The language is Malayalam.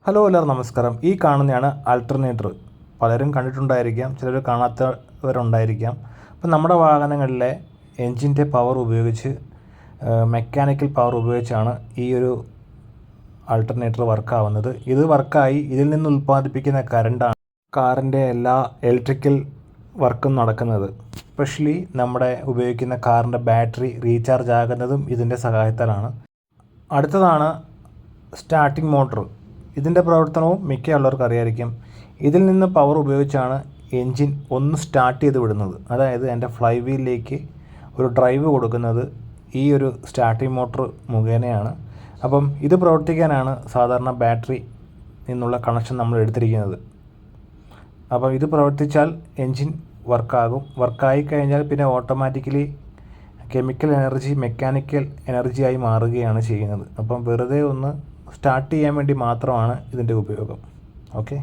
ഹലോ എല്ലാവർക്കും നമസ്കാരം. ഈ കാണുന്നതാണ് ആൾട്ടർനേറ്റർ. പലരും കണ്ടിട്ടുണ്ടായിരിക്കാം, ചിലർ കാണാത്തവരുണ്ടായിരിക്കാം. അപ്പം നമ്മുടെ വാഹനങ്ങളിലെ എൻജിൻ്റെ പവർ ഉപയോഗിച്ച് മെക്കാനിക്കൽ പവർ ഉപയോഗിച്ചാണ് ഈ ഒരു ആൾട്ടർനേറ്റർ വർക്കാവുന്നത്. ഇത് വർക്കായി ഇതിൽ നിന്ന് ഉൽപ്പാദിപ്പിക്കുന്ന കറണ്ടാണ് കാറിൻ്റെ എല്ലാ ഇലക്ട്രിക്കൽ വർക്കും നടക്കുന്നത്. എസ്പെഷ്യലി നമ്മുടെ ഉപയോഗിക്കുന്ന കാറിൻ്റെ ബാറ്ററി റീചാർജ് ആകുന്നതും ഇതിൻ്റെ സഹായത്താലാണ്. അടുത്തതാണ് സ്റ്റാർട്ടിംഗ് മോട്ടർ. ഇതിൻ്റെ പ്രവർത്തനവും മിക്ക ഉള്ളവർക്ക് അറിയായിരിക്കും. ഇതിൽ നിന്ന് പവർ ഉപയോഗിച്ചാണ് എൻജിൻ ഒന്ന് സ്റ്റാർട്ട് ചെയ്ത് വിടുന്നത്. അതായത് എൻ്റെ ഫ്ലൈ വീലിലേക്ക് ഒരു ഡ്രൈവ് കൊടുക്കുന്നത് ഈ ഒരു സ്റ്റാർട്ടിംഗ് മോട്ടർ മുഖേനയാണ്. അപ്പം ഇത് പ്രവർത്തിക്കാനാണ് സാധാരണ ബാറ്ററി നിന്നുള്ള കണക്ഷൻ നമ്മൾ എടുത്തിരിക്കുന്നത്. അപ്പം ഇത് പ്രവർത്തിച്ചാൽ എൻജിൻ വർക്കായി കഴിഞ്ഞാൽ പിന്നെ ഓട്ടോമാറ്റിക്കലി കെമിക്കൽ എനർജി മെക്കാനിക്കൽ എനർജിയായി മാറുകയാണ് ചെയ്യുന്നത്. അപ്പം വെറുതെ ഒന്ന് സ്റ്റാർട്ട് ചെയ്യാൻ വേണ്ടി മാത്രമാണ് ഇതിൻ്റെ ഉപയോഗം. ഓക്കെ.